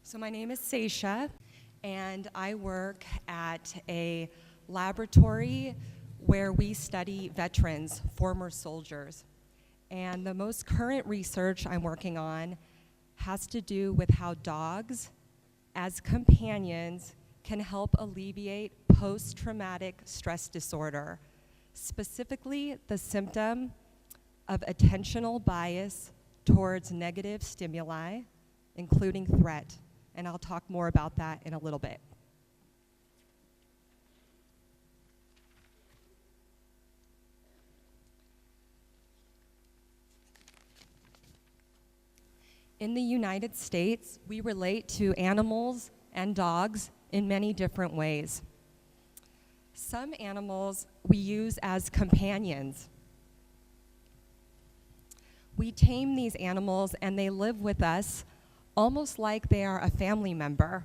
So my name is Sasha, and I work at a laboratory where we study veterans, former soldiers. And the most current research I'm working on has to do with how dogs, as companions, can help alleviate post-traumatic stress disorder, specifically the symptom of attentional bias towards negative stimuli, including threat. And I'll talk more about that in a little bit. In the United States, we relate to animals and dogs in many different ways. Some animals we use as companions. We tame these animals and they live with us almost like they are a family member.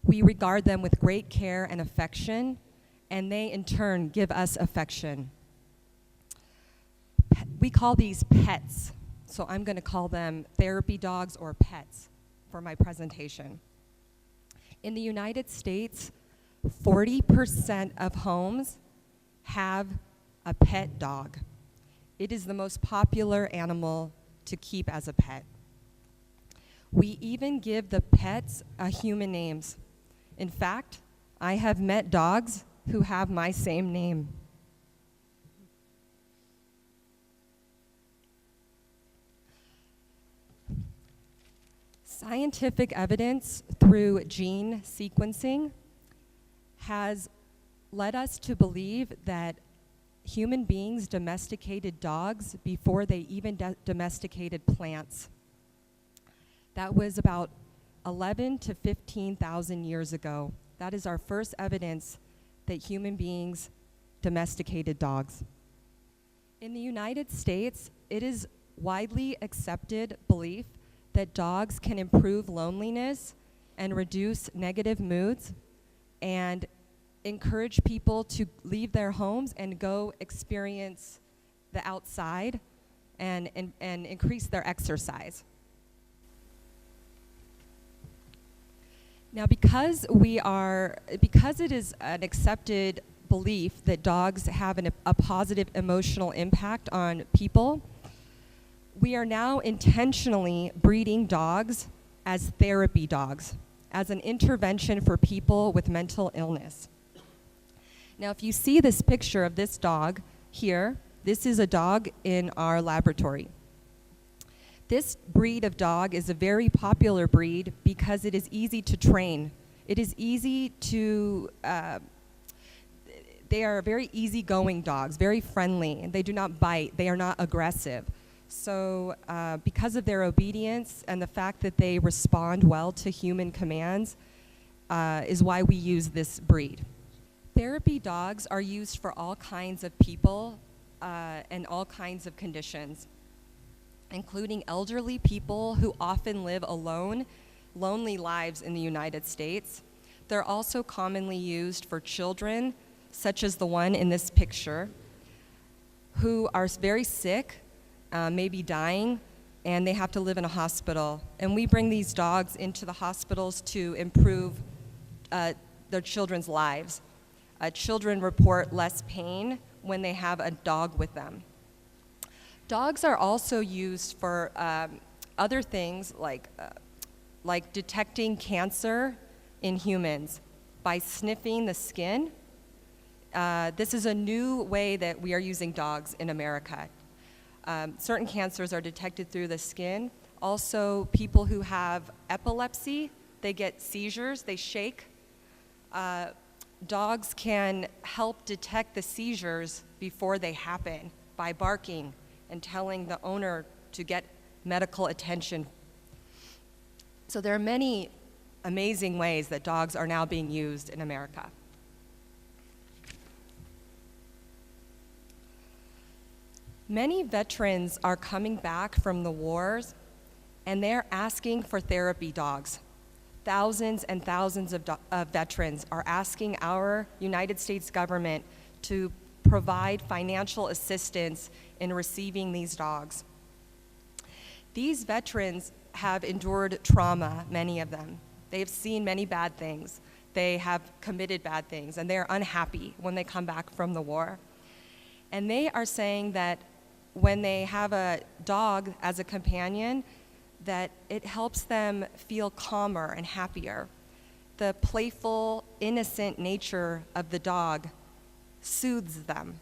We regard them with great care and affection, and they in turn give us affection. We call these pets, so I'm going to call them therapy dogs or pets for my presentation. In the United States, 40% of homes have a pet dog. It is the most popular animal to keep as a pet. We even give the pets human names. In fact, I have met dogs who have my same name. Scientific evidence through gene sequencing has led us to believe that human beings domesticated dogs before they even domesticated plants. That was about 11 to 15,000 years ago. That is our first evidence that human beings domesticated dogs. In the United States, it is widely accepted belief that dogs can improve loneliness and reduce negative moods and encourage people to leave their homes and go experience the outside and increase their exercise. Now, because it is an accepted belief that dogs have a positive emotional impact on people, we are now intentionally breeding dogs as therapy dogs, as an intervention for people with mental illness. Now, if you see this picture of this dog here, this is a dog in our laboratory. This breed of dog is a very popular breed because it is easy to train. It is easy to, they are very easygoing dogs, very friendly, and they do not bite, they are not aggressive. So because of their obedience and the fact that they respond well to human commands is why we use this breed. Therapy dogs are used for all kinds of people and all kinds of conditions, including elderly people who often live alone, lonely lives in the United States. They're also commonly used for children, such as the one in this picture, who are very sick, maybe dying, and they have to live in a hospital. And we bring these dogs into the hospitals to improve their children's lives. Children report less pain when they have a dog with them. Dogs are also used for other things like detecting cancer in humans by sniffing the skin. This is a new way that we are using dogs in America. Certain cancers are detected through the skin. Also, people who have epilepsy, they get seizures, they shake. Dogs can help detect the seizures before they happen by barking and telling the owner to get medical attention. So there are many amazing ways that dogs are now being used in America. Many veterans are coming back from the wars, and they're asking for therapy dogs. Thousands and thousands of veterans are asking our United States government to provide financial assistance in receiving these dogs. These veterans have endured trauma, many of them. They have seen many bad things. They have committed bad things, and they are unhappy when they come back from the war. And they are saying that when they have a dog as a companion, that it helps them feel calmer and happier. The playful, innocent nature of the dog soothes them.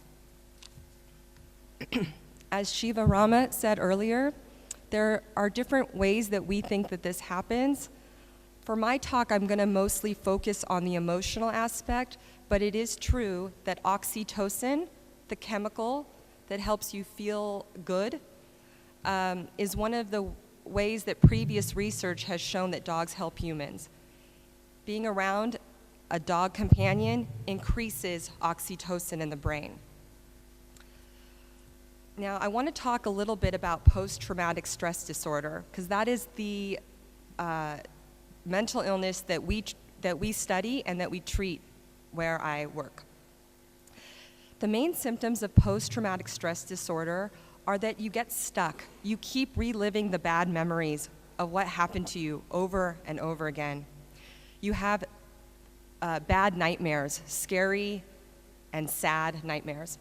As Shiva Rama said earlier, there are different ways that we think that this happens. For my talk, I'm going to mostly focus on the emotional aspect, but it is true that oxytocin, the chemical that helps you feel good, is one of the ways that previous research has shown that dogs help humans. Being around a dog companion increases oxytocin in the brain. Now, I want to talk a little bit about post-traumatic stress disorder, because that is the mental illness that we study and that we treat where I work. The main symptoms of post-traumatic stress disorder are that you get stuck. You keep reliving the bad memories of what happened to you over and over again. You have bad nightmares, scary and sad nightmares.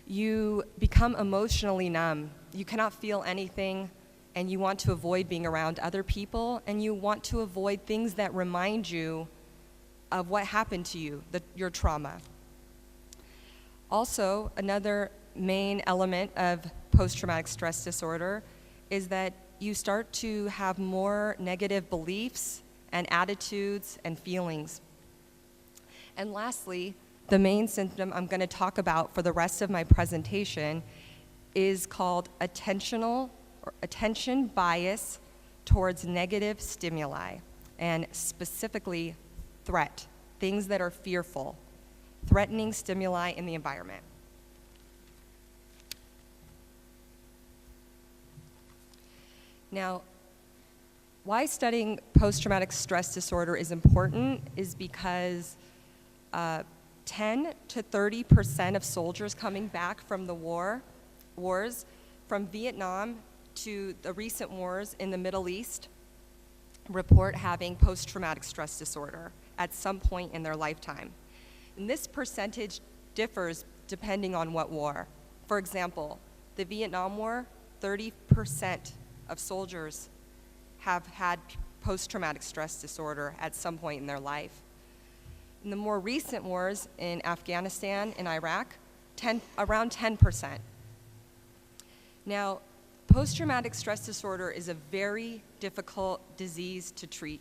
You become emotionally numb. You cannot feel anything, and you want to avoid being around other people, and you want to avoid things that remind you of what happened to you, your trauma. Also, another main element of post-traumatic stress disorder is that you start to have more negative beliefs and attitudes and feelings. And lastly, the main symptom I'm going to talk about for the rest of my presentation is called attention bias towards negative stimuli, and specifically threat, things that are fearful, threatening stimuli in the environment. Now, why studying post-traumatic stress disorder is important is because 10 to 30% of soldiers coming back from the wars, from Vietnam to the recent wars in the Middle East, report having post-traumatic stress disorder at some point in their lifetime. And this percentage differs depending on what war. For example, the Vietnam War, 30% of soldiers have had post-traumatic stress disorder at some point in their life. In the more recent wars in Afghanistan and Iraq, around 10%. Now, post-traumatic stress disorder is a very difficult disease to treat.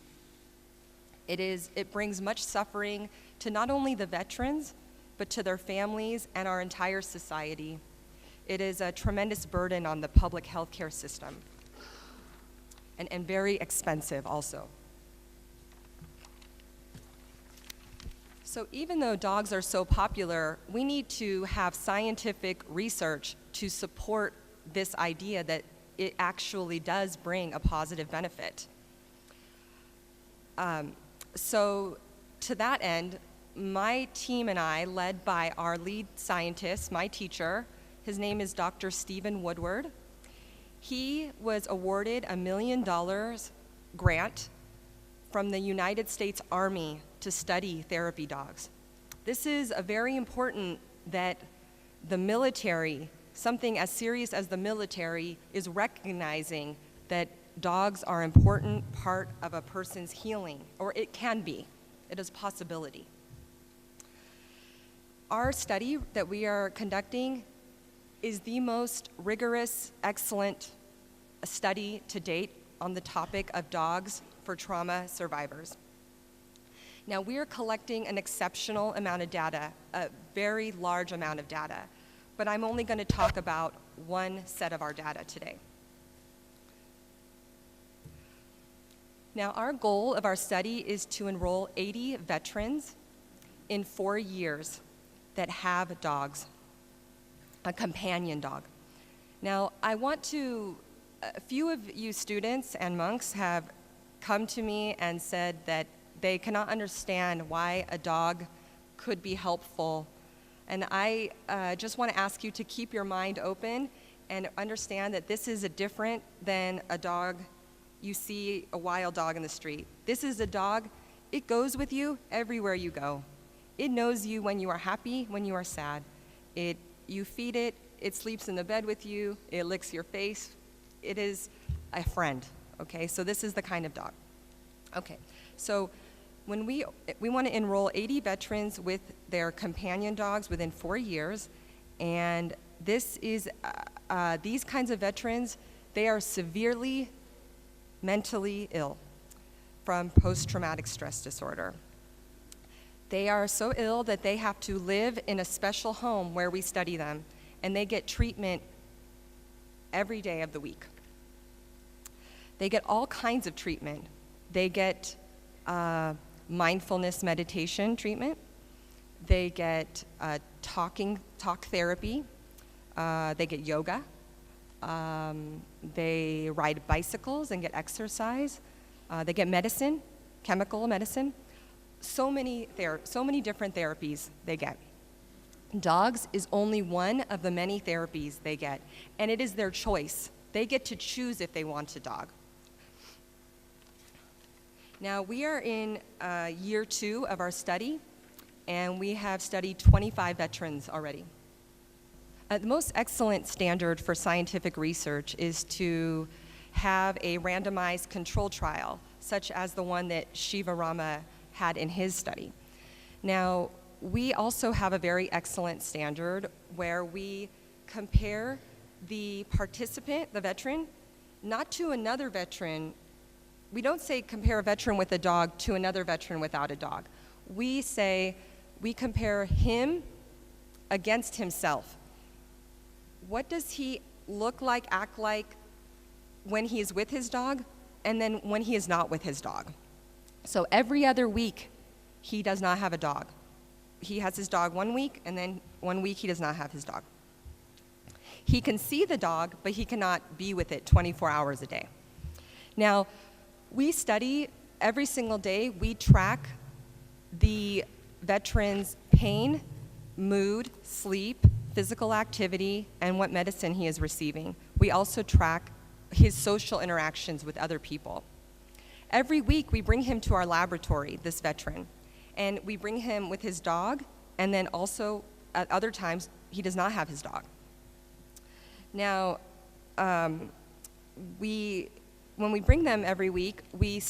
It brings much suffering to not only the veterans, but to their families and our entire society. It is a tremendous burden on the public healthcare system, and very expensive also. So even though dogs are so popular, we need to have scientific research to support this idea that it actually does bring a positive benefit. So to that end, my team and I, led by our lead scientist, my teacher, his name is Dr. Stephen Woodward. He was awarded $1 million grant from the United States Army to study therapy dogs. This is very important that the military, something as serious as the military, is recognizing that dogs are an important part of a person's healing, or it can be. It is a possibility. Our study that we are conducting is the most rigorous, excellent study to date on the topic of dogs for trauma survivors. Now, we are collecting an exceptional amount of data, a very large amount of data, but I'm only going to talk about one set of our data today. Now, our goal of our study is to enroll 80 veterans in 4 years that have dogs, a companion dog. Now, a few of you students and monks have come to me and said that they cannot understand why a dog could be helpful. And I just want to ask you to keep your mind open and understand that this is different than a dog you see, a wild dog in the street. This is a dog, it goes with you everywhere you go. It knows you when you are happy, when you are sad. You feed it, it sleeps in the bed with you, it licks your face. It is a friend, okay? So this is the kind of dog. Okay, so when we want to enroll 80 veterans with their companion dogs within 4 years, and this is, these kinds of veterans, they are severely mentally ill from post-traumatic stress disorder. They are so ill that they have to live in a special home where we study them, and they get treatment every day of the week. They get all kinds of treatment. They get mindfulness meditation treatment. They get talk therapy. They get yoga. They ride bicycles and get exercise. They get medicine, chemical medicine. So many different therapies they get. Dogs is only one of the many therapies they get, and it is their choice. They get to choose if they want a dog. Now, we are in year 2 of our study, and we have studied 25 veterans already. The most excellent standard for scientific research is to have a randomized control trial, such as the one that Shiva Rama had in his study. Now, we also have a very excellent standard where we compare the participant, the veteran, not to another veteran. We don't say compare a veteran with a dog to another veteran without a dog. We say we compare him against himself. What does he look like, act like when he is with his dog, and then when he is not with his dog? So every other week, he does not have a dog. He has his dog 1 week, and then 1 week he does not have his dog. He can see the dog, but he cannot be with it 24 hours a day. Now, we study every single day. We track the veteran's pain, mood, sleep, physical activity, and what medicine he is receiving. We also track his social interactions with other people. Every week, we bring him to our laboratory, this veteran, and we bring him with his dog, and then also at other times, he does not have his dog. Now, when we bring them every week, we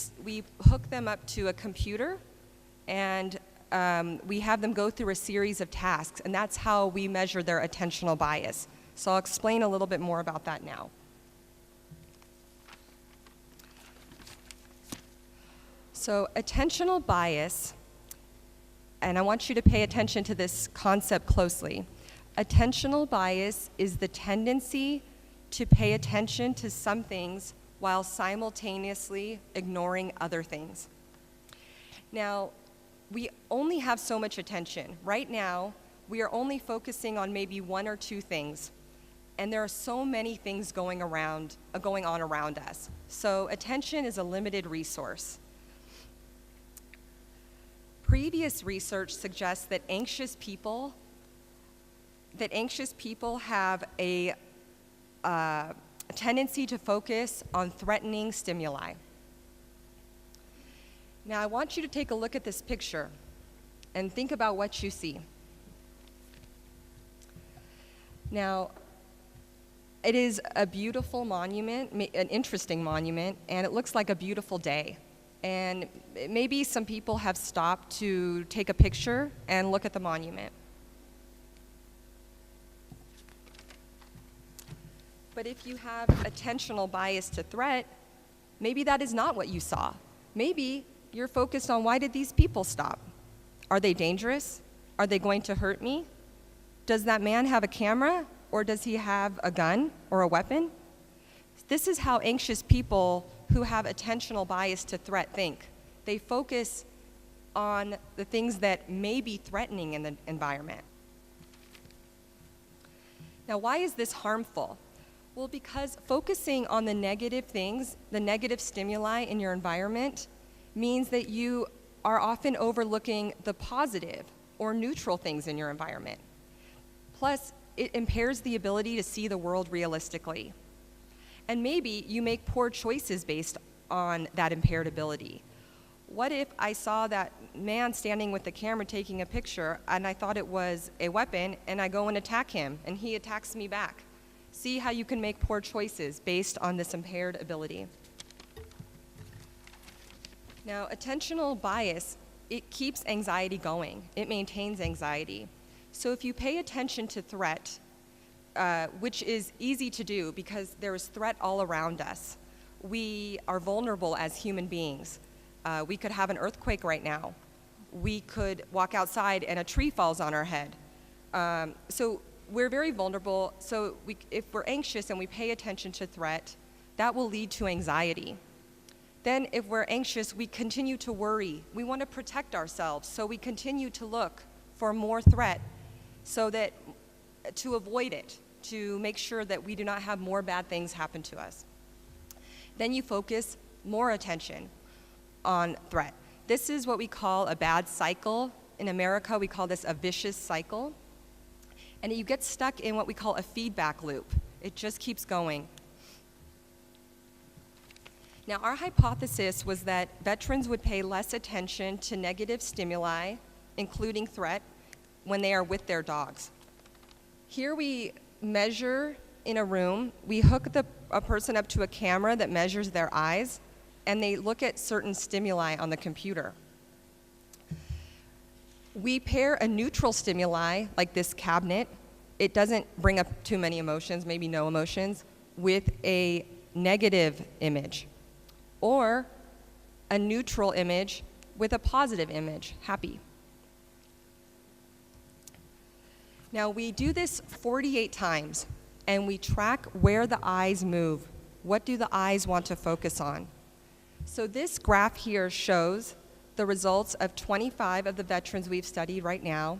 hook them up to a computer, and we have them go through a series of tasks, and that's how we measure their attentional bias. So I'll explain a little bit more about that now. So attentional bias, and I want you to pay attention to this concept closely. Attentional bias is the tendency to pay attention to some things while simultaneously ignoring other things. Now, we only have so much attention. Right now, we are only focusing on maybe 1 or 2 things, and there are so many things going on around us. So attention is a limited resource. Previous research suggests that anxious people have a tendency to focus on threatening stimuli. Now, I want you to take a look at this picture and think about what you see. Now, it is a beautiful monument, an interesting monument, and it looks like a beautiful day. And maybe some people have stopped to take a picture and look at the monument. But if you have attentional bias to threat, maybe that is not what you saw. Maybe you're focused on, why did these people stop? Are they dangerous? Are they going to hurt me? Does that man have a camera, or does he have a gun or a weapon? This is how anxious people who have attentional bias to threat think. They focus on the things that may be threatening in the environment. Now, why is this harmful? Well, because focusing on the negative things, the negative stimuli in your environment, means that you are often overlooking the positive or neutral things in your environment. Plus, it impairs the ability to see the world realistically. And maybe you make poor choices based on that impaired ability. What if I saw that man standing with the camera taking a picture and I thought it was a weapon and I go and attack him and he attacks me back? See how you can make poor choices based on this impaired ability. Now, attentional bias, it keeps anxiety going. It maintains anxiety. So if you pay attention to threat, which is easy to do because there is threat all around us, we are vulnerable as human beings. We could have an earthquake right now. We could walk outside and a tree falls on our head. So we're very vulnerable. So if we're anxious and we pay attention to threat, that will lead to anxiety. Then if we're anxious, we continue to worry. We want to protect ourselves, so we continue to look for more threat so that to avoid it, to make sure that we do not have more bad things happen to us. Then you focus more attention on threat. This is what we call a bad cycle. In America, we call this a vicious cycle. And you get stuck in what we call a feedback loop. It just keeps going. Now, our hypothesis was that veterans would pay less attention to negative stimuli, including threat, when they are with their dogs. Here we measure in a room, we hook a person up to a camera that measures their eyes, and they look at certain stimuli on the computer. We pair a neutral stimuli, like this cabinet, it doesn't bring up too many emotions, maybe no emotions, with a negative image, or a neutral image with a positive image, happy. Now we do this 48 times, and we track where the eyes move. What do the eyes want to focus on? So this graph here shows the results of 25 of the veterans we've studied right now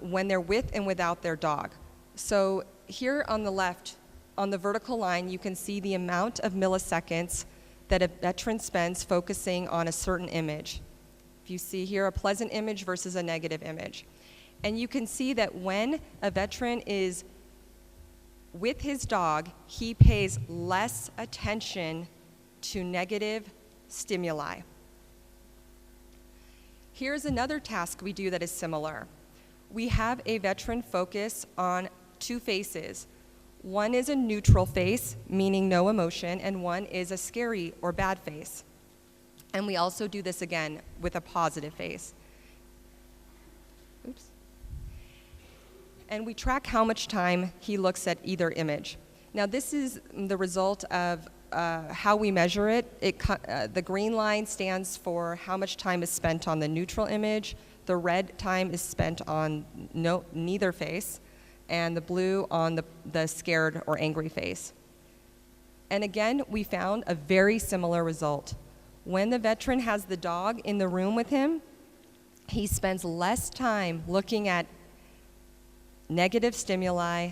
when they're with and without their dog. So here on the left, on the vertical line, you can see the amount of milliseconds that a veteran spends focusing on a certain image. If you see here a pleasant image versus a negative image. And you can see that when a veteran is with his dog, he pays less attention to negative stimuli. Here's another task we do that is similar. We have a veteran focus on two faces. One is a neutral face, meaning no emotion, and one is a scary or bad face. And we also do this again with a positive face. Oops. And we track how much time he looks at either image. Now this is the result of how we measure it. The green line stands for how much time is spent on the neutral image. The red time is spent on neither face, and the blue on the scared or angry face. And again, we found a very similar result. When the veteran has the dog in the room with him, he spends less time looking at negative stimuli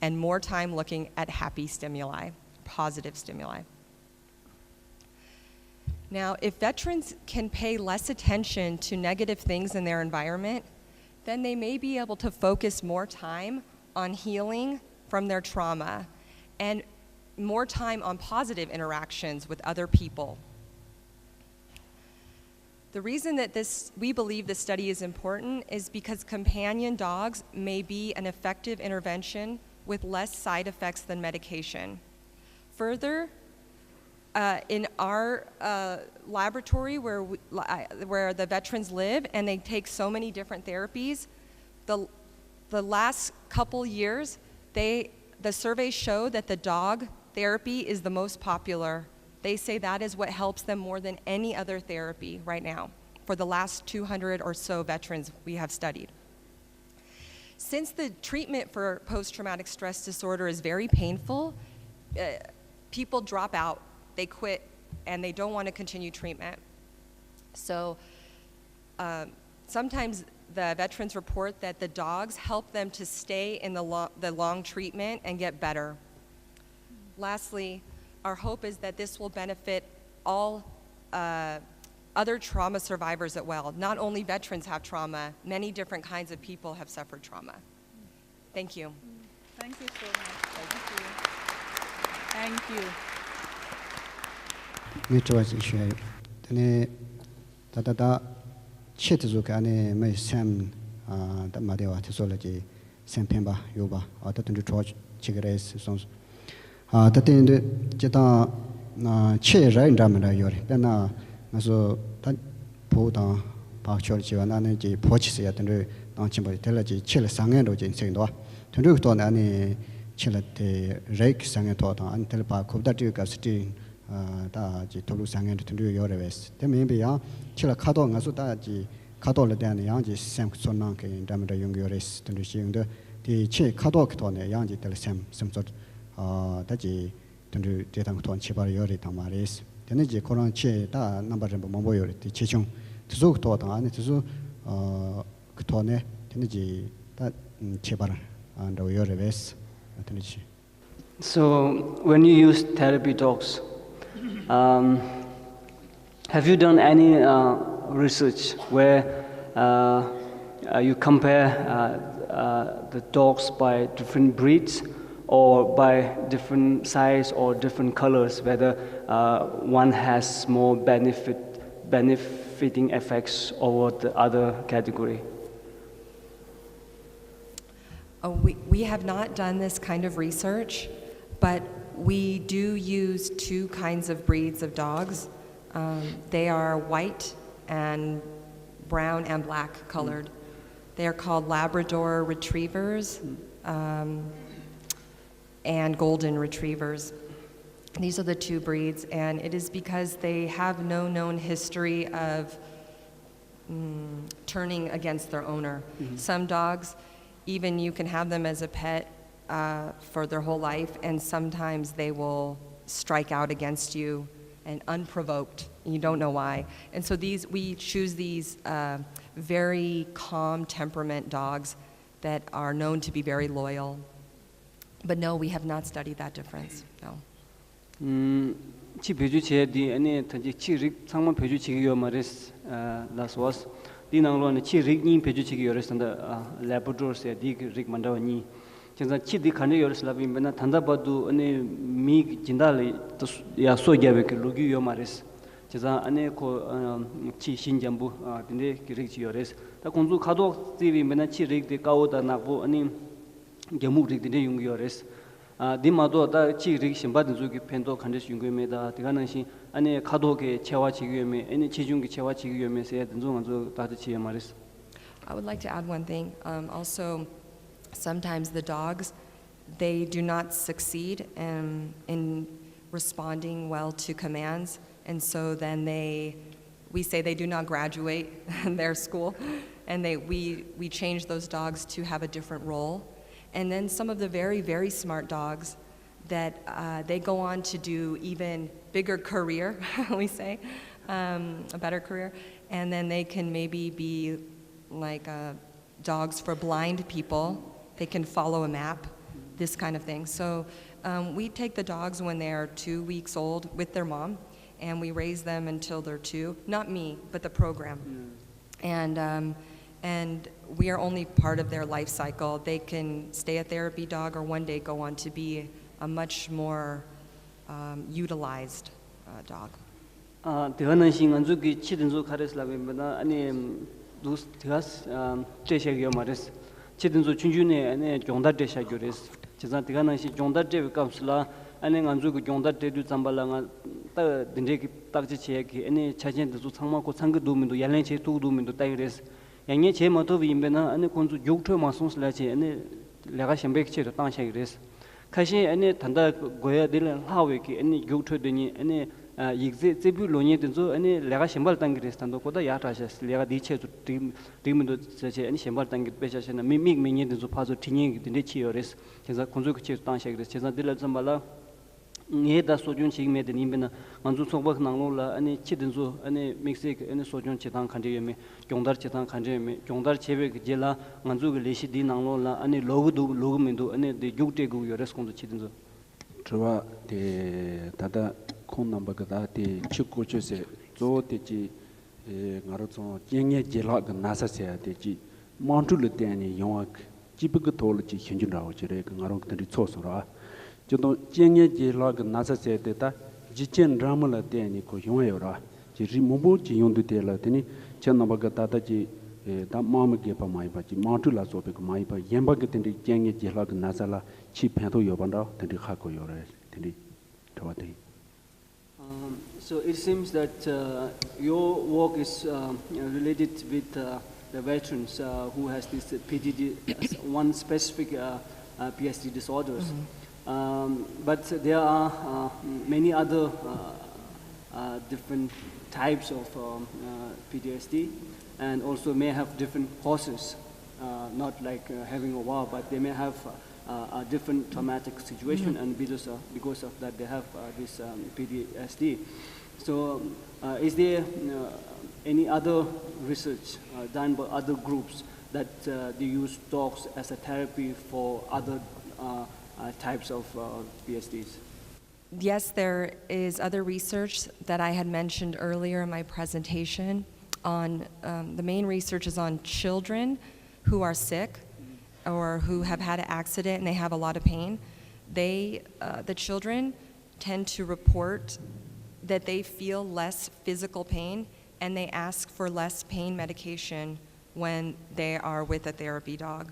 and more time looking at happy stimuli, positive stimuli. Now, if veterans can pay less attention to negative things in their environment, then they may be able to focus more time on healing from their trauma and more time on positive interactions with other people. The reason that we believe this study is important is because companion dogs may be an effective intervention with less side effects than medication. Further, in our laboratory where the veterans live and they take so many different therapies, the last couple years, the surveys show that the dog therapy is the most popular. They say that is what helps them more than any other therapy right now for the last 200 or so veterans we have studied. Since the treatment for post-traumatic stress disorder is very painful, people drop out, they quit, and they don't want to continue treatment. So sometimes the veterans report that the dogs help them to stay in the long treatment and get better. Lastly, our hope is that this will benefit all other trauma survivors as well. Not only veterans have trauma, many different kinds of people have suffered trauma. Thank you. Thank you so much. Thank you. Mutual issue. Then that Chitzuka may Sam the Madeva Tisology, Sam Pemba, Yuba, or the George Chigares songs. That in the Jeta Che Rain Dramada Yori, then also that put on Park Church and energy purchase at the Chimba Telegy, Chill Sangendo in Singdo. To look on any chill at the rake Sangato until Park of that you got sitting. 다 도루 상에 들려 요래스 때문에 야 치라 카도 가서 다지 카도를 대한 양지 샘 손난게 담다 용요래스 들으시는데 디치 카도 그토네 양지 들샘 샘서 다지 들으 대당 돈 치바를 요래 담마레스 되는지 그런 치다 넘버를 뭐 요래 치중 두속 도다 안에 두속 그토네 되는지 다 치바를 안도 요래스 되는지. So when you use therapy dogs, have you done any research where you compare the dogs by different breeds or by different size or different colors, whether one has more benefiting effects over the other category? We have not done this kind of research, but we do use two kinds of breeds of dogs. They are white and brown and black colored. They are called Labrador Retrievers and Golden Retrievers. These are the two breeds, and it is because they have no known history of turning against their owner. Some dogs, even you can have them as a pet for their whole life, and sometimes they will strike out against you and unprovoked. You don't know why. And so we choose these very calm temperament dogs that are known to be very loyal. But no, we have not studied that difference. No. 치 배주체 디 아니 단지 치릭 상만 배주치기요 말레스 라스와스 디낭로는 치릭니 배주치기 요레스한다 라브라도르스 디릭 만다니 진짜 치디 칸에 요르슬라비면나 단다바도 아니 미 진달이 야 소게베 루기요 마레스 진짜 아니 치 신잠부 근데 기릭지 요레스 다 공주 가도 지리면나 치릭데 까오다 나고 아니 게무릭데 용기 요레스 디마도 다 치릭 심바든 주기 펜도 칸데스 용기메다 디가나시 아니 가도게 체와 지기요메 아니 체중기 체와 지기요메세 된종한조 다들 치에 마레스. I would like to add one thing. Also, sometimes the dogs, they do not succeed in responding well to commands, and so then we say they do not graduate their school, and we change those dogs to have a different role. And then some of the very, very smart dogs that they go on to do even bigger career, we say, a better career, and then they can maybe be like dogs for blind people. They can follow a map, this kind of thing. So we take the dogs when they are 2 weeks old with their mom, and we raise them until they're 2. Not me, but the program. And we are only part of their life cycle. They can stay a therapy dog or one day go on to be a much more utilized dog. 대하는 신간주기 치든주 카레슬라베보다 아니 두스 디가스 제샤기요 마레스 치든주 춘준에 아니 종다데샤 교레스 제자 디가는 시 종다데 값슬라 아니 간주기 종다데도 잠발랑아 따 딘데기 딱지 치에기 아니 차진도 상마고 상그 도민도 yarlen체 두 도민도 따이레스 양예 제모도 위임베나 아니 콘주 욕토 마송슬라체 아니 내가 셴백체도 땅샤기레스 카시 아니 단다 고야 될 하웨기 아니 욕토더니 아니 이제 제불로니 된저 아니 내가 셴발 땅기레스탄도 고다 야타샤스 내가 디체도 드림도 제체 아니 셴발 땅기 베샤샤나 미믹 미니 된저 파조 티닝 딘데치요레스 제가 콘주 그체 땅샤기레스 제가 딜라 잠발라 니다 소준 치메데 님베나 만주 속박 나로라 아니 치든조 아니 믹스ik 아니 소준 치당 칸데메 경달 치당 칸데메 경달 제베 제라 만주 레시디 나로라 아니 로그도 로그민도 아니 데 죽테고 요레스콘도 치든조 저와 데 다다 콘 넘버가 데 치코초세 조테지 나로촌 쟁예 제라가 나사세 데지 만투르 데니 용악 집그 돌지 현준라고 저래 그 나로들이 초소라 저도 쟁에 제라가 나사세 때다 지첸 라물라 때니 고 용해요라 지 모보 지용도 때라 되니 전나바가 다다지 다 마음게 파마이바지 마투라 소베 그 마이바 옌바게 텐디 쟁에 제라가 나살라 치 팬도 요반다 텐디 하고 요래 텐디 더와데 So it seems that your work is related with the veterans who has this PTSD, one specific PTSD disorders. But there are many other different types of PTSD, and also may have different causes, not like having a war, but they may have a different traumatic situation, and because of that they have this PTSD. So is there any other research done by other groups that they use dogs as a therapy for other types of PTSDs? Yes, there is other research that I had mentioned earlier in my presentation on, the main research is on children who are sick or who have had an accident and they have a lot of pain. The children tend to report that they feel less physical pain and they ask for less pain medication when they are with a therapy dog.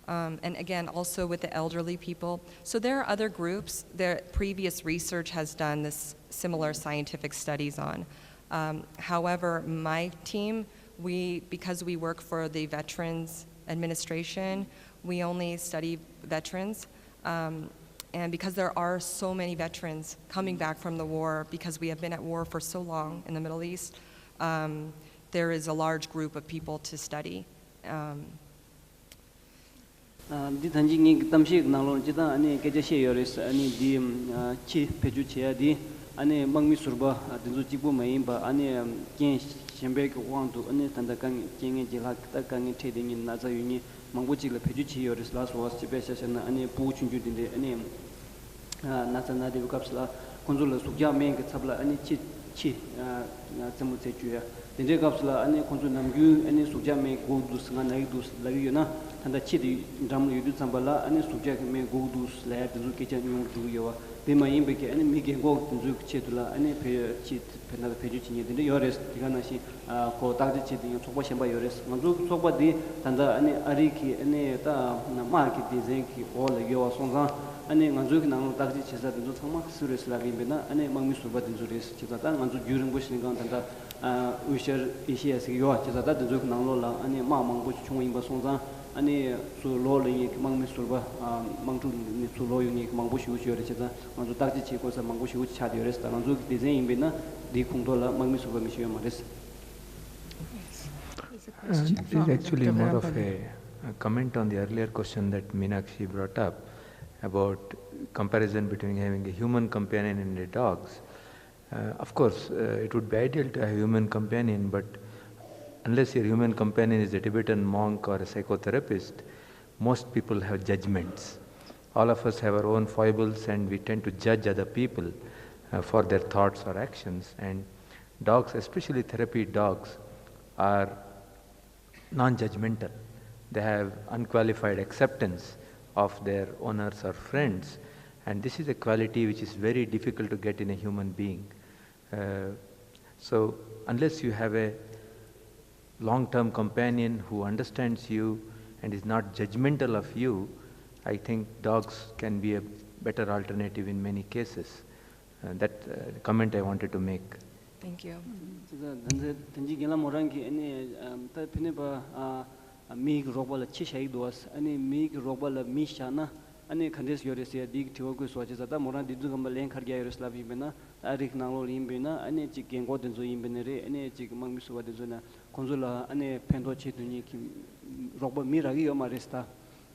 And again, also with the elderly people. So there are other groups that previous research has done this similar scientific studies on. However, my team, because we work for the Veterans Administration, we only study veterans. And because there are so many veterans coming back from the war, because we have been at war for so long in the Middle East, there is a large group of people to study. Di tanji ngi tamshi nanglo jida ani keje she yores ani di chi peju che di ani mangmi surba dinzu jibu mai ba ani ken shembe ko wandu ani tanda kan kenge jila ta kan te de ni na za yuni mangbu ji le peju chi yores la so was be session ani pu chunju dinde ani na ta na de kapsla konzul sugya me ke sabla ani chi na tsamu te ju ya dinde kapsla ani konzul namgyu ani sugya me go dus nga nai dus la yu na tanda chi di dram yu du sambala ani sugya me go dus la de zu ke chen yu du yo be ma yim be ke ani mi ge go du che du la ani pe chi pe na pe ju chi ni de yores diga na shi ko ta de chi di chokba shem ba yores manzu chokba di tanda ani ari ki ani ta na ma ki de zen ki ko la yo song ga ani manzu ki nang ta ji che sa de zu thama sures la gi be na ani mang mi su ba de zu res chi ta manzu gyurung bo shin ga tanda ushar ishi as yo che ta de zu nang lo la ani ma mang bo chung yin ba song ga ani su lo le yi mang mi su ba mang tu ni su lo yu ni mang bo shi u chi re che ta manzu ta ji chi ko sa mang bo shi u cha de res ta manzu ki de zen yin be na di khung do la mang mi su ba mi shi yo ma res. This is actually more of a comment on the earlier question that Meenakshi brought up about comparison between having a human companion and a dog's. Of course, it would be ideal to have a human companion, but unless your human companion is a Tibetan monk or a psychotherapist, most people have judgments. All of us have our own foibles and we tend to judge other people for their thoughts or actions. And dogs, especially therapy dogs, are non-judgmental. They have unqualified acceptance of their owners or friends, and this is a quality which is very difficult to get in a human being. So unless you have a long-term companion who understands you and is not judgmental of you, I think dogs can be a better alternative in many cases. That comment I wanted to make. Thank you. Tanji gela morangi ani ta pine ba mi robala chi shai dos ani mi robala mi shana ani khandes yores ya dig thiwa ko soje zata moran didu gamba len khar gya yores la bi bena arik nanglo lim bena ani chi gengo den zo yim benere ani chi mang mi suwa de zona konzula ani pendo chi duni ki roba mi ragi yo maresta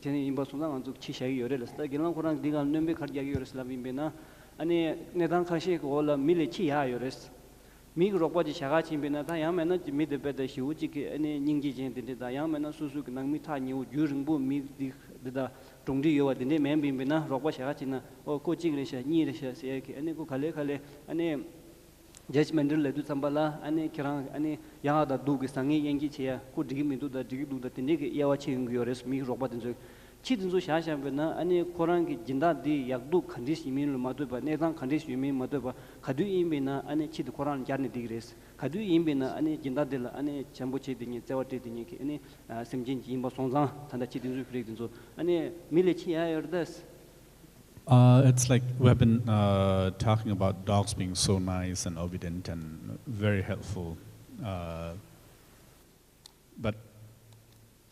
jeni imba suna anzu chi shai yore lasta gela korang digal nembe khar gya yores la bi bena ani nedan khashi ko la mile chi ya yores mi roba ji shaga chi bena ta ya mena ji mi de be de shiu ji ki ani ningji jen de da ya mena su su nang mi tha ni u jurung bu mi di da tongdi yo de ne mem bim bena roba shaga chi na o ko ji re sha ni re sha se ki ani ko khale khale ani judgmental le du sambala ani kirang ani ya da du gi sangi yengi che ya ko digi mi du da tin de ya wa chi ngi yores mi roba den zo 치든조 샤샤베나 아니 코란기 진다디 약두 컨디시 이민을 마도바 내당 컨디시 이민 마도바 가두 이민나 아니 치드 코란 자르니 디그레스 가두 이민나 아니 진다들 아니 참보치딩이 자와티딩이 아니 심진지 임바 송장 탄다 치든조 크레든조 아니 밀레치야 여다스 It's like we have been talking about dogs being so nice and obedient and very helpful. But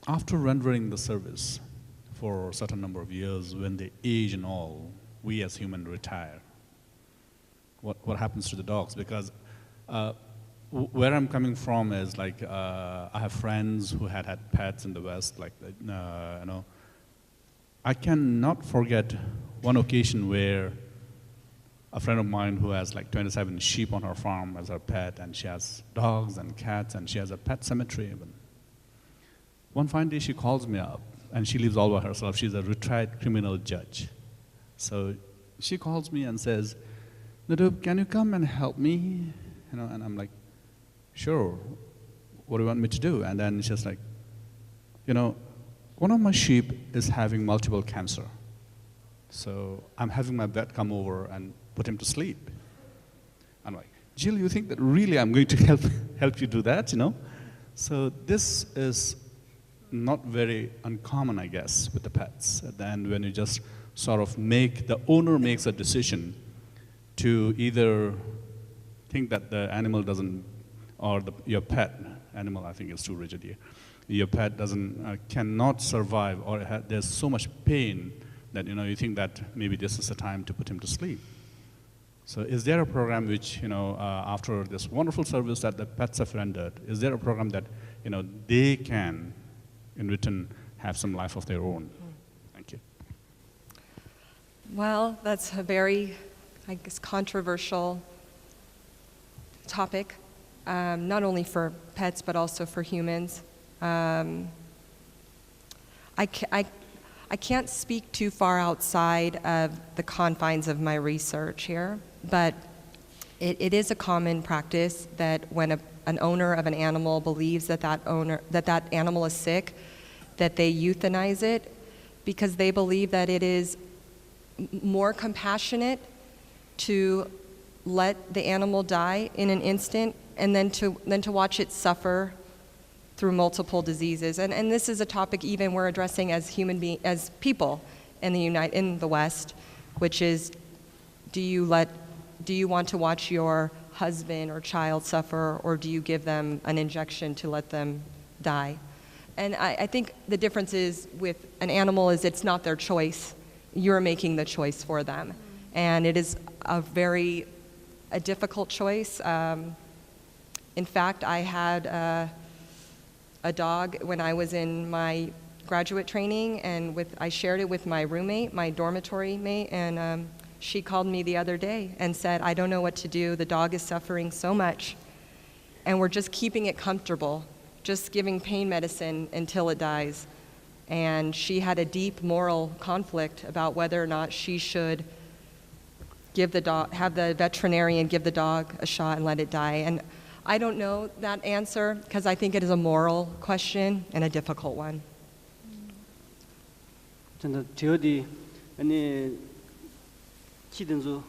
after rendering the service for a certain number of years, when they age and all, we as humans retire. What happens to the dogs? Because where I'm coming from is like I have friends who had pets in the West, like I cannot forget one occasion where a friend of mine who has like 27 sheep on her farm as her pet, and she has dogs and cats, and she has a pet cemetery even. One fine day she calls me up, and she lives all by herself. She's a retired criminal judge. So she calls me and says, Nadub, can you come and help me? And I'm like, sure, what do you want me to do? And then she's like, one of my sheep is having multiple cancer. So I'm having my vet come over and put him to sleep. I'm like, Jill, you think that really I'm going to help you do that, So this is not very uncommon, I guess, with the pets. At the end, when you just sort of the owner makes a decision to either think that the animal doesn't, or your pet, animal I think is too rigid here, your pet cannot survive, or there's so much pain that you think that maybe this is the time to put him to sleep. So is there a program which, after this wonderful service that the pets have rendered, is there a program that they can, in return, have some life of their own? Thank you. Well, that's a very, I guess, controversial topic, not only for pets but also for humans. I can't speak too far outside of the confines of my research here, but it is a common practice that when an owner of an animal believes that that animal is sick, that they euthanize it because they believe that it is more compassionate to let the animal die in an instant and then to watch it suffer through multiple diseases. And this is a topic even we're addressing as as people in the West, which is, do you want to watch your husband or child suffer, or do you give them an injection to let them die? And I think the difference is with an animal is it's not their choice. You're making the choice for them. And it is a difficult choice. In fact, I had a dog when I was in my graduate training, and I shared it with my roommate, my dormitory mate, and she called me the other day and said, I don't know what to do. The dog is suffering so much, and we're just keeping it comfortable, just giving pain medicine until it dies. And she had a deep moral conflict about whether or not she should have the veterinarian give the dog a shot and let it die. And I don't know that answer because I think it is a moral question and a difficult one. 전다 저디 아니 치든조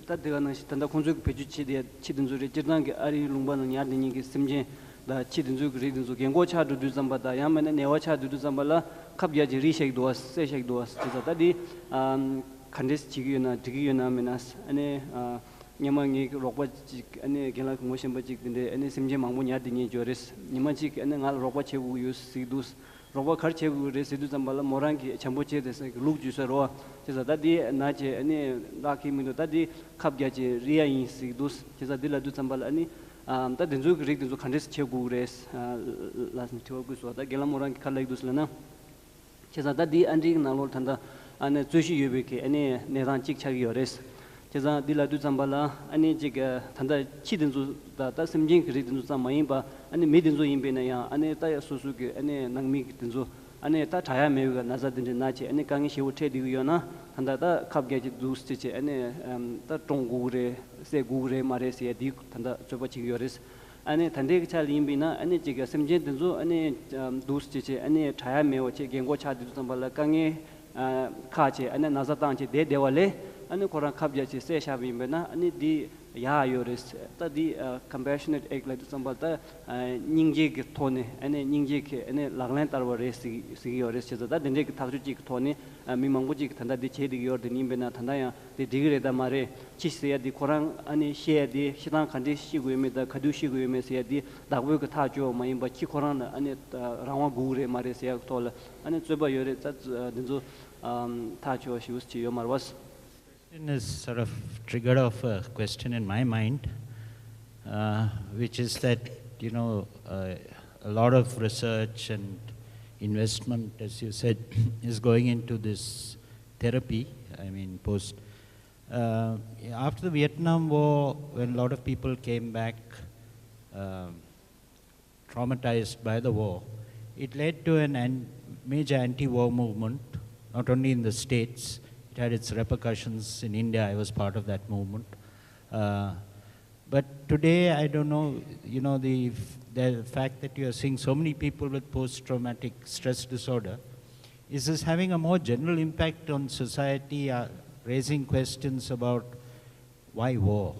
다데가는 단다 콘족 배주치데 치든조리 지르난게 아리 룽바는 야드니게 심제 다 치든조 그리든조 겐고차도 두잠바다 야만에 네와차도 두잠발라 갑야지 리셰도 세셰도 지다다디 칸데스 지기나 디기나 메나스 아니 냐망이 록바지 아니 겐라 공모션바지 근데 아니 심제 망문 야드니 조레스 니마지 아니 갈 록바체 우유스 시두스 roba kharche residu zambala morangi chamboche des luk ju sero cheza dadi nache ani laki mindo dadi khabgya che ria yin sidus cheza dila du zambala ani ta denzu rig denzu khandes chegu res las ni thogu so da gela morangi khalai dus lana cheza dadi andi nalol thanda ane chushi yebe ke ani neran chik chagi yores cheza dila du zambala ani jiga thanda chi denzu da simjing rig denzu zamayin ba 아니 메딘조 임베나야 아니 따야 소수게 아니 낭미 든조 아니 따 자야 메가 나자든지 나치 아니 강이 시우 테디요나 한다다 갑게지 두스티체 아니 따 똥구레 세구레 마레시에 디 한다 저버치 요레스 아니 단대 차 림비나 아니 지가 심제 된조 아니 두스지지 아니 차야 메오체 겐고 차디도 담발라 강에 카체 아니 나자당체 데데월레 아니 코란 갑자치 세샤비메나 아니 디 야요레스 따디 compassionate act like sambalta 닝제 토네 아니 닝제 아니 랑란 따르버레스 시기요레스 제다 덴데 타주지 토네 미망부지 탄다 디 체디 요르데 님베나 탄다야 디 디그레다 마레 치스야 디 코란 아니 셰디 시당 칸디 시구에메다 카두시구에메스야 디 다고 그 타죠 마임바 치 코란 아니 라와 구레 마레스야 톨 아니 쯔바 요레 짜 딘조 타죠 시우스치 요 마르와스 is sort of triggered off a question in my mind, which is that, you know, a lot of research and investment, as you said, is going into this therapy. I mean, after the Vietnam War, when a lot of people came back traumatized by the war, it led to a major anti-war movement, not only in the States. It had its repercussions in India. I was part of that movement. But today, I don't know, you know, the fact that you are seeing so many people with post-traumatic stress disorder, is this having a more general impact on society, raising questions about why war?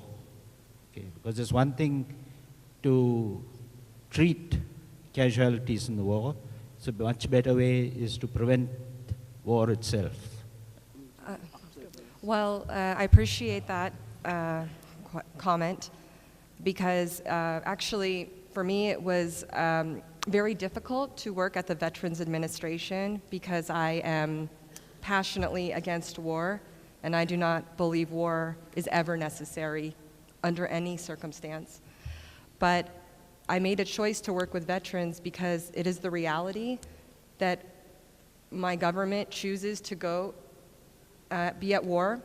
Okay, because it's one thing to treat casualties in the war. It's a much better way is to prevent war itself. Well, I appreciate that comment because actually for me it was very difficult to work at the Veterans Administration because I am passionately against war and I do not believe war is ever necessary under any circumstance. But I made a choice to work with veterans because it is the reality that my government chooses to go be at war,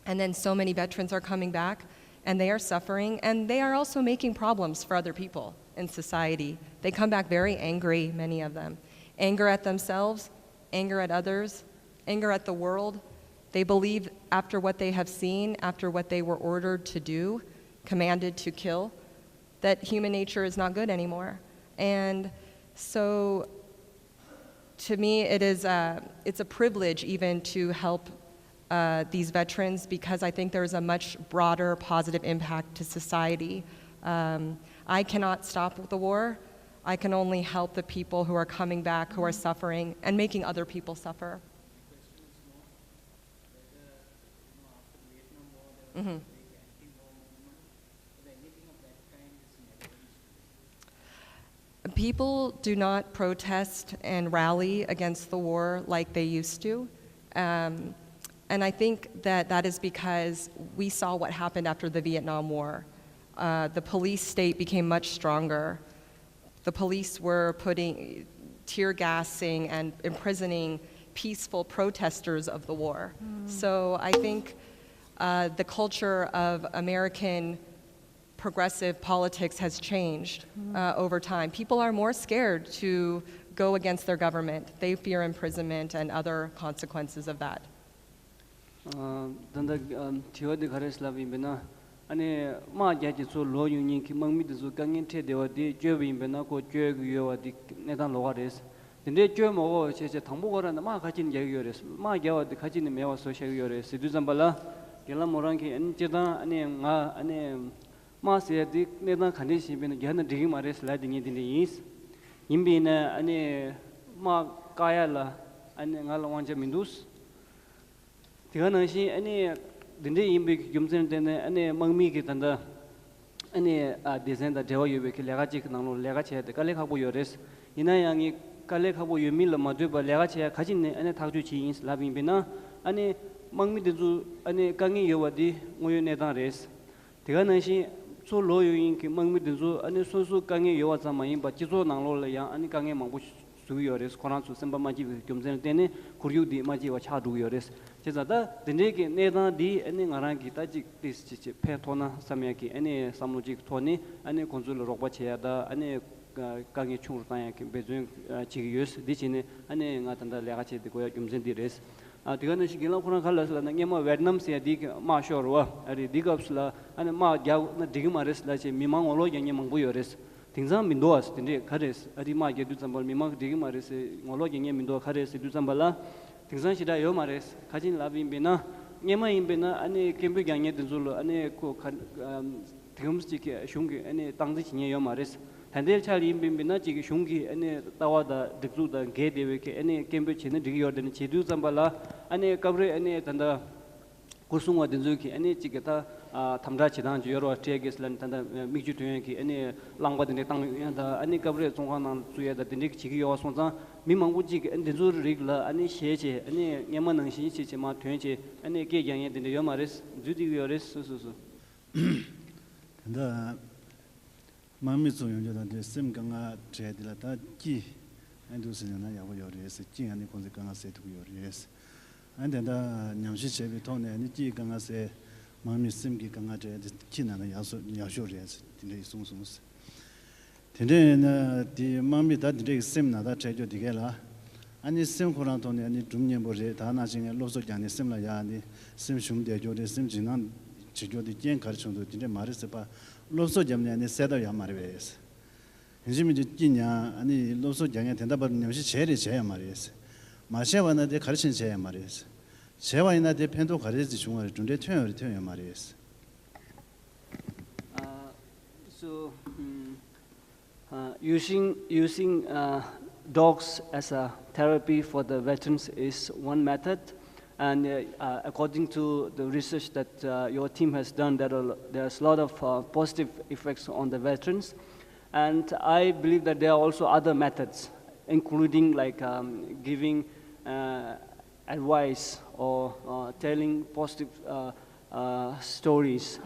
and then so many veterans are coming back, and they are suffering, and they are also making problems for other people in society. They come back very angry, many of them. Anger at themselves, anger at others, anger at the world. They believe after what they have seen, after what they were ordered to do, commanded to kill, that human nature is not good anymore. And so to me, it's a privilege even to help these veterans because I think there's a much broader positive impact to society. I cannot stop the war. I can only help the people who are coming back, who are suffering, and making other people suffer. Mm-hmm. People do not protest and rally against the war like they used to. And I think that is because we saw what happened after the Vietnam War. The police state became much stronger. The police were putting tear gassing and imprisoning peaceful protesters of the war. So I think the culture of American progressive politics has changed over time. People are more scared to go against their government. They fear imprisonment and other consequences of that. Danda theory gareslavi bena ane ma jaji so lo yuni ki mangmi de zo gangin the dewa di jwe bena ko jwe gyo di nedan lo gares dinde jwe mo che thangbo gora na ma gajin ye yores ma gyawa di gajin mewa so she yores sidu zambala gela morang ki en jeda ane nga ane ma se di nedan khani si bena gyana digi mare slide ni dinde is imbi na ane ma kaya la ane nga lo wanje mindus tiganasi ane dinde imbi gyumzen dene ane mangmi ki tanda ane design da dewa yobe ki lega chik nanglo lega che de kale khabo yores ina yangi kale khabo yomi la madwe ba lega che khajin ne ane thakju chi ins labin bina ane mangmi de ju ane kangi yowadi ngoyo ne da res tiganasi so lo yoin ki mangmi de ju ane so so kangi yowa sama yin ba chi zo nanglo la ya ane kangi mangbu su yores koran su semba maji gyumzen dene kuryu di maji wa cha du yores 제자다 딘데기 네다디 아니 ngarangi taji tis chi phe thona samyaki ani samlogic thoni ani konsul rokba cheyada ani 강에 충으로 땅에 배중 지기요스 디치네 아니 나탄다 레가체 되고야 좀전디 레스 아 디가는 시길라 코나 칼라스라 냥마 베트남스야 디 마쇼르와 아리 디갑슬라 아니 마 갸나 디기마레스라체 미망 올로 냥냥 부요레스 팅상 민도아스 딘데 카레스 아리 마 게두 잠발 미망 디기마레스 올로 냥냥 민도 카레스 두 잠발라 팅상 시다 요 마레스 가진 라빈베나 냥마 임베나 아니 캠베 냥게 든줄로 아니 코 디금스티케 슝게 아니 땅지 지냐 요 마레스 한델 차리 임빈비나 지기 슝기 아니 따와다 득주다 게데베케 아니 캠베치네 디기어드니 제두 잠발라 아니 카브레 아니 단다 고숭와 든주기 아니 지게타 탐라 지단 주여로 트에게슬란 단다 미주트여기 아니 랑바드네 땅다 아니 카브레 송하난 주야다 딘디 지기요 송자 미망부지 든주 리글라 아니 셰제 아니 냐마능시 시체마 트여제 아니 게양에 딘디 요마레스 주디기어레스 수수수 근데 마음이 조용해졌는데 쌤강아 제들다 기 안도스는 야고 요리에서 찡하니 konse 강아 세두고 요리에서 안된다 냠시 제비 통네 아니 기 강아세 마음이 쌤기 강아 제들 기나는 야쇼리에서 딘데 송송스 딘데나 디 마음이 다 딘데 쌤나다 제조 디게라 아니 쌤 코란 통네 아니 줌녀보제 다나징에 로소장네 쌤라 야니 쌤 shum데 조데 쌤 지난 지조디 젠 가르쳐도 진짜 말했어 봐. 로소 점네 아니 세다 야 말이에요. 현심이 진냐 아니 로소 장에 된다 버는 것이 제일 제야 말이에요. 마셔와나데 가르친 제야 말이에요. 제와이나데 펜도 가르치 중앙에 준대 튀어야 말이에요. So using dogs as a therapy for the veterans is one method. And according to the research that your team has done, there's a lot of positive effects on the veterans. And I believe that there are also other methods, including like giving advice or telling positive stories.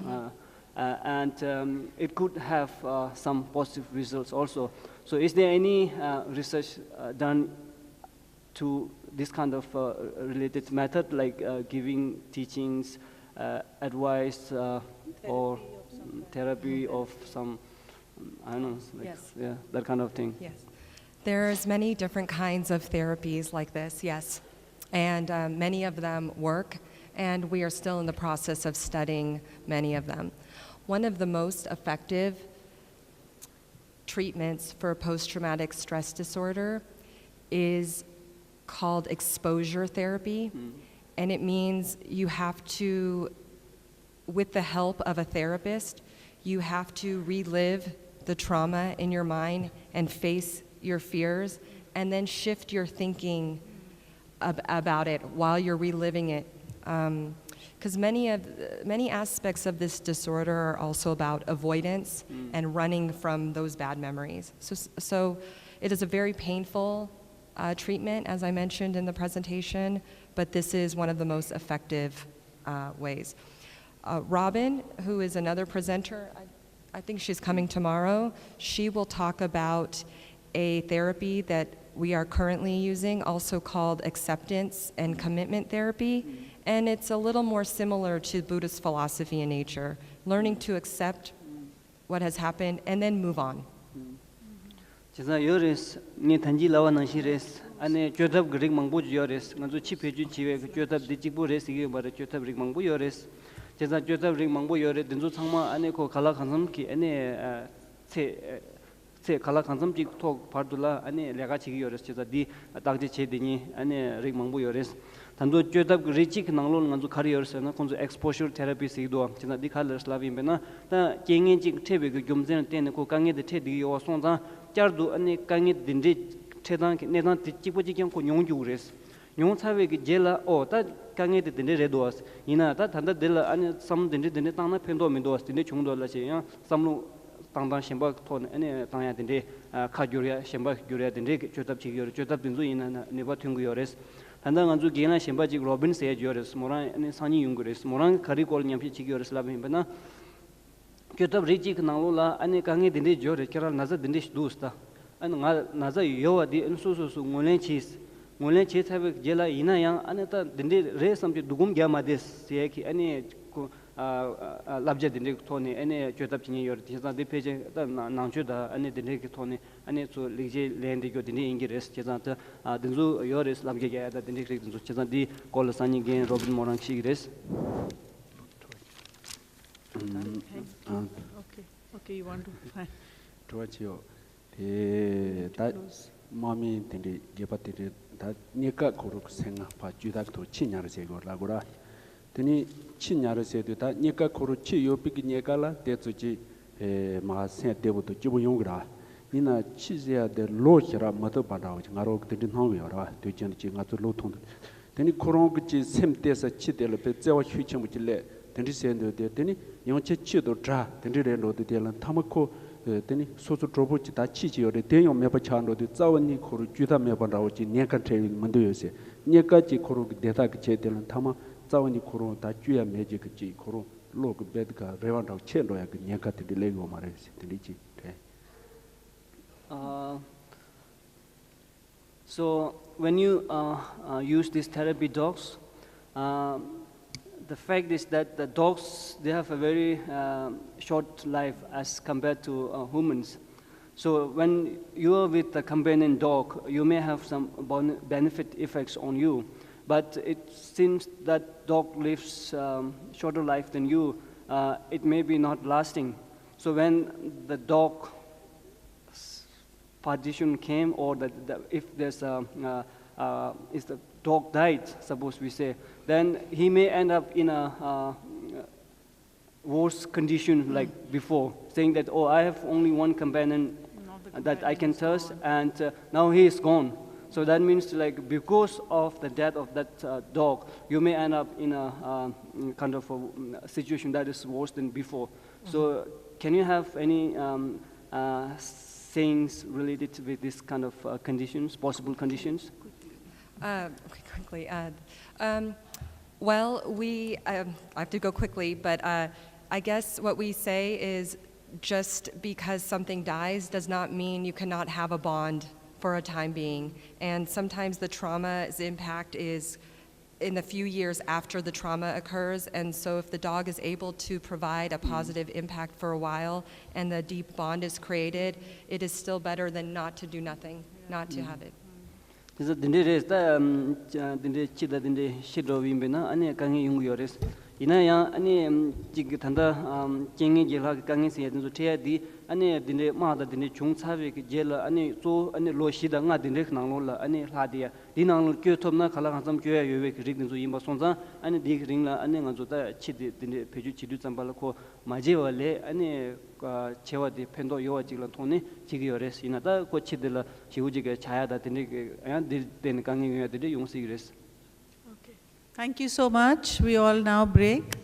And it could have some positive results also. So is there any research done to this kind of related method, like giving teachings, advice, or therapy of some, I don't know, like, Yes. yeah, that kind of thing? Yes. There's many different kinds of therapies like this, yes. And many of them work, and we are still in the process of studying many of them. One of the most effective treatments for post-traumatic stress disorder is called exposure therapy, and it means you have to, with the help of a therapist, you have to relive the trauma in your mind and face your fears, and then shift your thinking about it while you're reliving it. Because many aspects of this disorder are also about avoidance and running from those bad memories. So it is a very painful treatment, as I mentioned in the presentation, but this is one of the most effective ways. Robin, who is another presenter, I think she's coming tomorrow, she will talk about a therapy that we are currently using, also called acceptance and commitment therapy, and it's a little more similar to Buddhist philosophy in nature, learning to accept what has happened and then move on. 제가 요레스 니 단지 라와는 시레스 안에 교답 그릭 망부 요레스 먼저 치페주 지웨 그 교답 디직부 레스 이게 바로 교답 그릭 망부 요레스 제가 교답 그릭 망부 요레 든조 창마 안에 고 갈라 간섬기 안에 세 갈라 간섬지 톡 파르둘라 안에 레가 지기 요레스 제가 디 딱지 제디니 안에 릭 망부 요레스 단도 교답 리직 나롱 먼저 카리 요레스나 콘조 exposure therapy 시도 제가 디 칼러스 라빈베나 다 갱인직 테베 그 겸전 때는 고 강에데 테디 요 송자 짜르도 아니 강에 딘데 체단 내단 티치고지 경고 용주레스 용차베기 제라 오다 강에 딘데 레도스 이나다 단다 델 아니 삼 딘데 땅나 펜도 민도스 딘데 중도라시야 삼루 땅당 심바 톤 아니 땅야 딘데 카주리아 심바 주리아 딘데 조답 지기요 조답 딘조 이나 네바 튕구요레스 단다 간주 게나 심바지 로빈 세요레스 모란 아니 사니 용구레스 모란 카리콜 냠피 지기요레스 라빈베나 교답 리직 나로라 아니 강에 딘데 조레 케랄 나자 딘데 두스타 아니 나자 요와디 인수수수 몰렌치스 몰렌치 타베 제라 이나양 아니타 딘데 레 삼지 두금 갸마데스 세키 아니 labje dinde thone ane chotap chini yor cheza de page da nangchu da ane dinde ki thone ane so ligje lende go dinde ingires cheza ta dinzu yores labje ga da dinde dinzu cheza di kolasani gen robin morang chigres. Okay, you want to find. Towards that mommy did get that Nika Kuruk Senga, but Judak to Chinyarasego Lagura. Tini Chinyarase that Nika Kuruchi, you pick Niekala, Tetsuchi, Ma Saint Devil to Jibuyungra. Nina Chizia the Lochera Mother Badao, Narok didn't know you are to Janching at the Loton. Then he Kurong same days a chitel, but there was future which led. Then he said, Denny, you want to chit or dra, then he ran the deal and Tamako. Then social trouble that chichi or the day of Mapachando, the Zawani Kuru Juda Mabanauchi, Niaka training Manduyose, Niakaji Kuru, Detak Chetel and Tama, Zawani Kuru, that Juya Magic G Kuru, look, Bedka, Revanda Chelo, Niaka to the Lego Mares, Telichi. So when you use these therapy dogs, the fact is that the dogs, they have a very short life as compared to humans. So when you are with a companion dog, you may have some benefit effects on you, but it seems that dog lives shorter life than you. It may be not lasting. So when the dog partition came, or if there's if the dog died, suppose we say, then he may end up in a worse condition like before, saying that, oh, I have only one companion that I can trust, and now he is gone. So that means, like, because of the death of that dog, you may end up in a kind of a situation that is worse than before. So can you have any things related with this kind of conditions, possible conditions? Okay, quickly. Well, I have to go quickly, but I guess what we say is just because something dies does not mean you cannot have a bond for a time being. And sometimes the trauma's impact is in the few years after the trauma occurs. And so if the dog is able to provide a positive impact for a while and the deep bond is created, it is still better than not to do nothing, not to have it. This dinde res da dinde chida dinde shidro wimbe na ane kangi yungu yores ina ya ane jig thanda chengi jela kangi se den so thea di ane dinde ma da dinde chung chawe ke jela ane so ane lo shida nga dinde nang lo la ane la dia dinang lo kyo thom na khala kham kyo ya yewe ke rig den so yimba sonza ane dig ring la ane nga zo da chid dinde peju chidu chambal ko maje wale ane chewa di pendo yo jigla thone jig yores ina da ko chidela chiuji ge chaya da dinde ya den kangi ya dinde yung sigres. Okay. Thank you so much. We all now break.